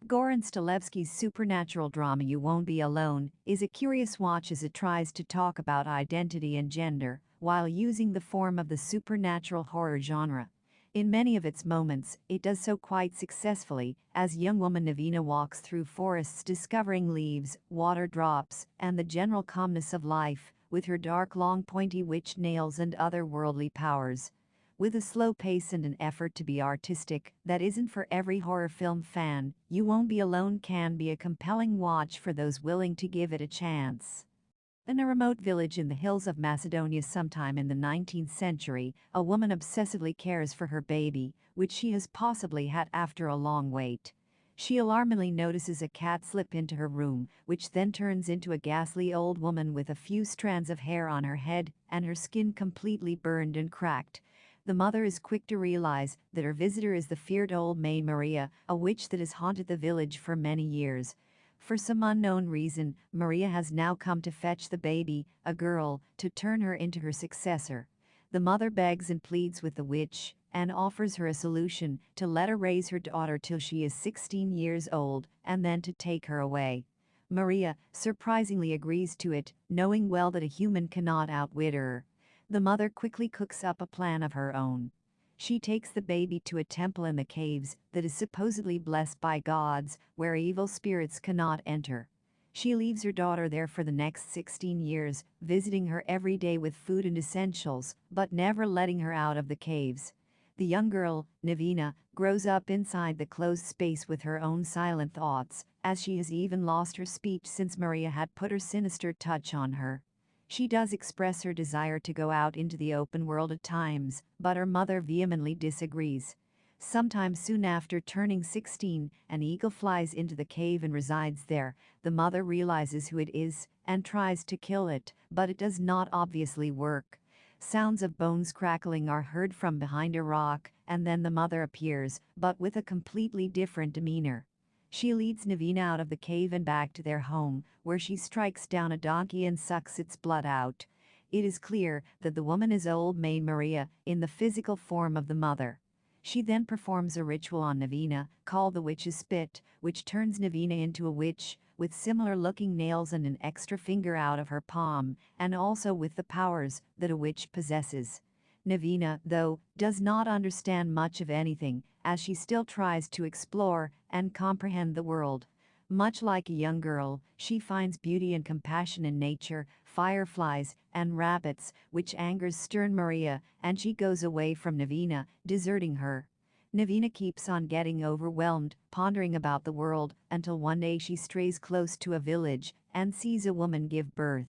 Goran Stilevsky's supernatural drama You Won't Be Alone is a curious watch as it tries to talk about identity and gender while using the form of the supernatural horror genre. In many of its moments, it does so quite successfully, as young woman Nevena walks through forests discovering leaves, water drops, and the general calmness of life, with her dark long pointy witch nails and other worldly powers. With a slow pace and an effort to be artistic that isn't for every horror film fan, You Won't Be Alone can be a compelling watch for those willing to give it a chance. In a remote village in the hills of Macedonia sometime in the 19th century, a woman obsessively cares for her baby, which she has possibly had after a long wait. She alarmingly notices a cat slip into her room, which then turns into a ghastly old woman with a few strands of hair on her head and her skin completely burned and cracked. The mother is quick to realize that her visitor is the feared old maid Maria, a witch that has haunted the village for many years. For some unknown reason, Maria has now come to fetch the baby, a girl, to turn her into her successor. The mother begs and pleads with the witch and offers her a solution to let her raise her daughter till she is 16 years old and then to take her away. Maria surprisingly agrees to it, knowing well that a human cannot outwit her. The mother quickly cooks up a plan of her own. She takes the baby to a temple in the caves that is supposedly blessed by gods, where evil spirits cannot enter. She leaves her daughter there for the next 16 years, visiting her every day with food and essentials, but never letting her out of the caves. The young girl, Nevena, grows up inside the closed space with her own silent thoughts, as she has even lost her speech since Maria had put her sinister touch on her. She does express her desire to go out into the open world at times, but her mother vehemently disagrees. Sometime soon after turning 16, an eagle flies into the cave and resides there. The mother realizes who it is and tries to kill it, but it does not obviously work. Sounds of bones crackling are heard from behind a rock, and then the mother appears, but with a completely different demeanor. She leads Nevena out of the cave and back to their home, where she strikes down a donkey and sucks its blood out. It is clear that the woman is old maid Maria, in the physical form of the mother. She then performs a ritual on Nevena, called the witch's spit, which turns Nevena into a witch, with similar-looking nails and an extra finger out of her palm, and also with the powers that a witch possesses. Nevena, though, does not understand much of anything, as she still tries to explore and comprehend the world. Much like a young girl, she finds beauty and compassion in nature, fireflies, and rabbits, which angers stern Maria, and she goes away from Nevena, deserting her. Nevena keeps on getting overwhelmed, pondering about the world, until one day she strays close to a village and sees a woman give birth.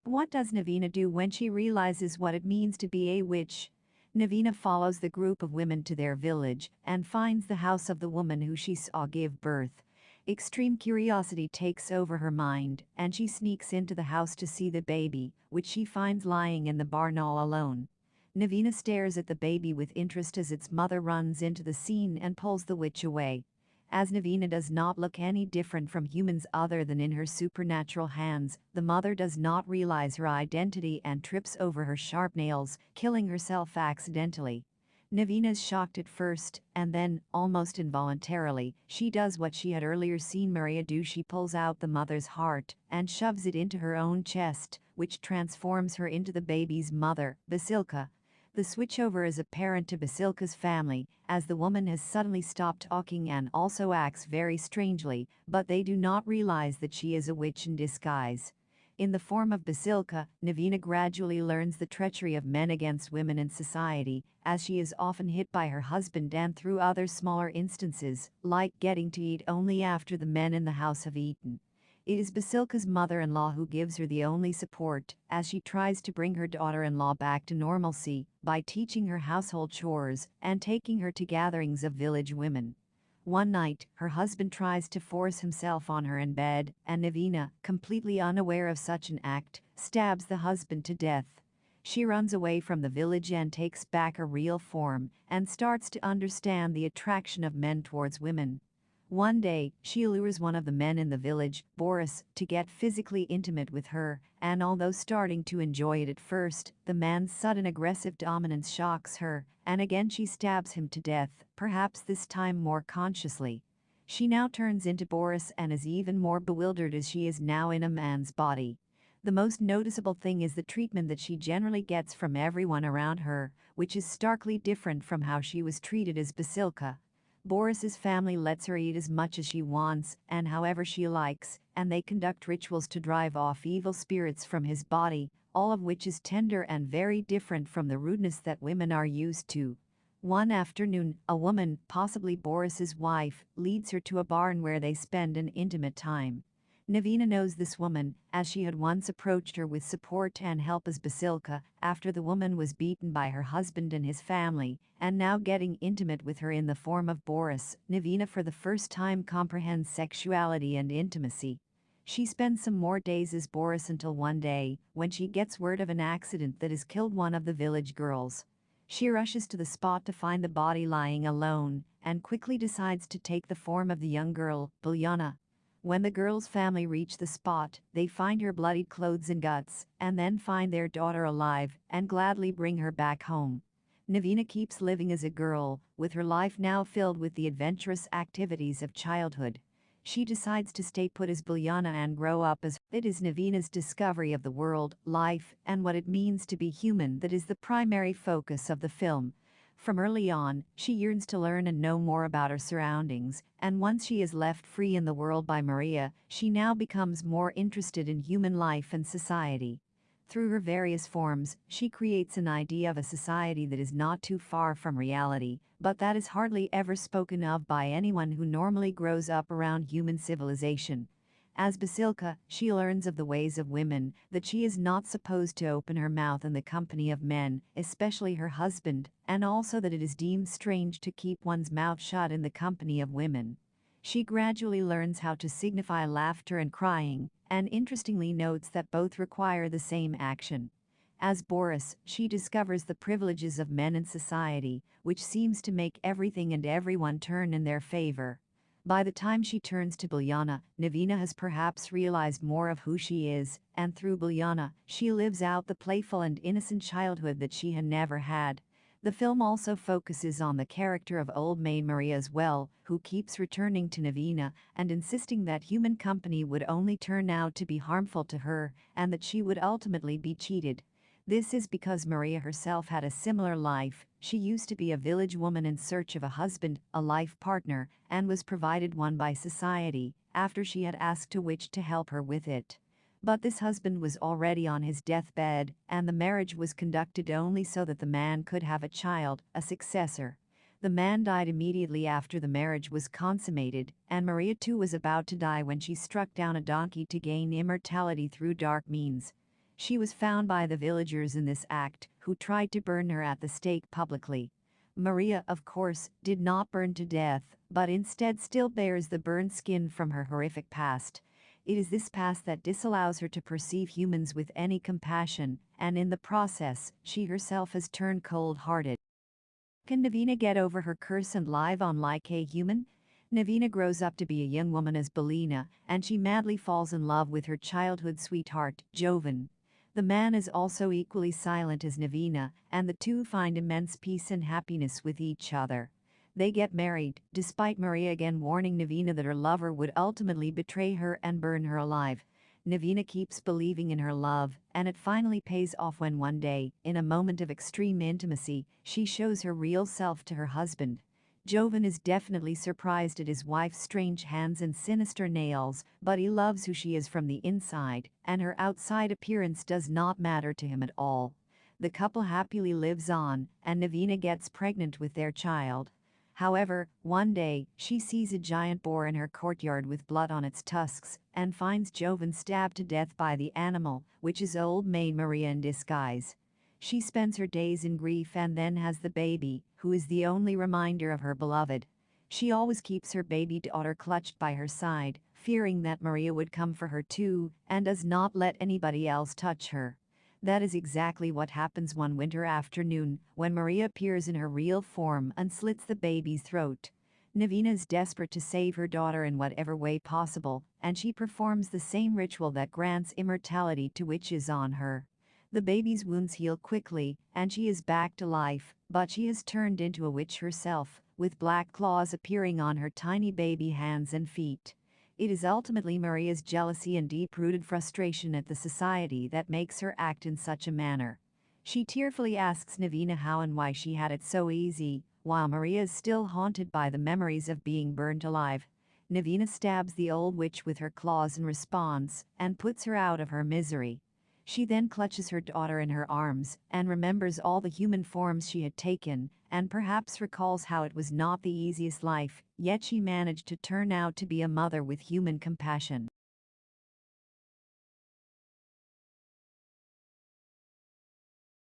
What does Nevena do when she realizes what it means to be a witch? Nevena follows the group of women to their village and finds the house of the woman who she saw give birth. Extreme curiosity takes over her mind, and she sneaks into the house to see the baby, which she finds lying in the barn all alone. Nevena stares at the baby with interest as its mother runs into the scene and pulls the witch away. As Nevena does not look any different from humans other than in her supernatural hands, the mother does not realize her identity and trips over her sharp nails, killing herself accidentally. Nevena is shocked at first, and then, almost involuntarily, she does what she had earlier seen Maria do. She pulls out the mother's heart and shoves it into her own chest, which transforms her into the baby's mother, Basilka. The switchover is apparent to Basilka's family, as the woman has suddenly stopped talking and also acts very strangely, but they do not realize that she is a witch in disguise. In the form of Basilka, Nevena gradually learns the treachery of men against women in society, as she is often hit by her husband and through other smaller instances, like getting to eat only after the men in the house have eaten. It is Basilka's mother-in-law who gives her the only support, as she tries to bring her daughter-in-law back to normalcy by teaching her household chores and taking her to gatherings of village women. One night, her husband tries to force himself on her in bed, and Nevena, completely unaware of such an act, stabs the husband to death. She runs away from the village and takes back her real form, and starts to understand the attraction of men towards women. One day, she lures one of the men in the village, Boris, to get physically intimate with her, and although starting to enjoy it at first, the man's sudden aggressive dominance shocks her, and again she stabs him to death, perhaps this time more consciously. She now turns into Boris and is even more bewildered as she is now in a man's body. The most noticeable thing is the treatment that she generally gets from everyone around her, which is starkly different from how she was treated as Basilka. Boris's family lets her eat as much as she wants and however she likes, and they conduct rituals to drive off evil spirits from his body, all of which is tender and very different from the rudeness that women are used to. One afternoon, a woman, possibly Boris's wife, leads her to a barn where they spend an intimate time. Nevena knows this woman, as she had once approached her with support and help as Basilka after the woman was beaten by her husband and his family, and now getting intimate with her in the form of Boris. Nevena for the first time comprehends sexuality and intimacy. She spends some more days as Boris until one day, when she gets word of an accident that has killed one of the village girls. She rushes to the spot to find the body lying alone, and quickly decides to take the form of the young girl, Biljana. When the girl's family reach the spot, they find her bloodied clothes and guts, and then find their daughter alive and gladly bring her back home. Nevena keeps living as a girl, with her life now filled with the adventurous activities of childhood. She decides to stay put as Biljana and grow up as it is Nevena's discovery of the world, life, and what it means to be human that is the primary focus of the film. From early on, she yearns to learn and know more about her surroundings, and once she is left free in the world by Maria, she now becomes more interested in human life and society. Through her various forms, she creates an idea of a society that is not too far from reality, but that is hardly ever spoken of by anyone who normally grows up around human civilization. As Basilka, she learns of the ways of women, that she is not supposed to open her mouth in the company of men, especially her husband, and also that it is deemed strange to keep one's mouth shut in the company of women. She gradually learns how to signify laughter and crying, and interestingly notes that both require the same action. As Boris, she discovers the privileges of men in society, which seems to make everything and everyone turn in their favor. By the time she turns to Biljana, Nevena has perhaps realized more of who she is, and through Biljana, she lives out the playful and innocent childhood that she had never had. The film also focuses on the character of old maid Maria as well, who keeps returning to Nevena and insisting that human company would only turn out to be harmful to her, and that she would ultimately be cheated. This is because Maria herself had a similar life. She used to be a village woman in search of a husband, a life partner, and was provided one by society, after she had asked a witch to help her with it. But this husband was already on his deathbed, and the marriage was conducted only so that the man could have a child, a successor. The man died immediately after the marriage was consummated, and Maria too was about to die when she struck down a donkey to gain immortality through dark means. She was found by the villagers in this act, who tried to burn her at the stake publicly. Maria, of course, did not burn to death, but instead still bears the burned skin from her horrific past. It is this past that disallows her to perceive humans with any compassion, and in the process, she herself has turned cold-hearted. Can Nevena get over her curse and live on like a human? Nevena grows up to be a young woman as Belina, and she madly falls in love with her childhood sweetheart, Jovan. The man is also equally silent as Nevena, and the two find immense peace and happiness with each other. They get married, despite Maria again warning Nevena that her lover would ultimately betray her and burn her alive. Nevena keeps believing in her love, and it finally pays off when one day, in a moment of extreme intimacy, she shows her real self to her husband. Jovan is definitely surprised at his wife's strange hands and sinister nails, but he loves who she is from the inside, and her outside appearance does not matter to him at all. The couple happily lives on, and Nevena gets pregnant with their child. However, one day, she sees a giant boar in her courtyard with blood on its tusks, and finds Jovan stabbed to death by the animal, which is old maid Maria in disguise. She spends her days in grief and then has the baby, who is the only reminder of her beloved. She always keeps her baby daughter clutched by her side, fearing that Maria would come for her too, and does not let anybody else touch her. That is exactly what happens one winter afternoon, when Maria appears in her real form and slits the baby's throat. Nevena is desperate to save her daughter in whatever way possible, and she performs the same ritual that grants immortality to witches on her. The baby's wounds heal quickly, and she is back to life, but she has turned into a witch herself, with black claws appearing on her tiny baby hands and feet. It is ultimately Maria's jealousy and deep-rooted frustration at the society that makes her act in such a manner. She tearfully asks Nevena how and why she had it so easy, while Maria is still haunted by the memories of being burnt alive. Nevena stabs the old witch with her claws in response and puts her out of her misery. She then clutches her daughter in her arms and remembers all the human forms she had taken, and perhaps recalls how it was not the easiest life, yet she managed to turn out to be a mother with human compassion.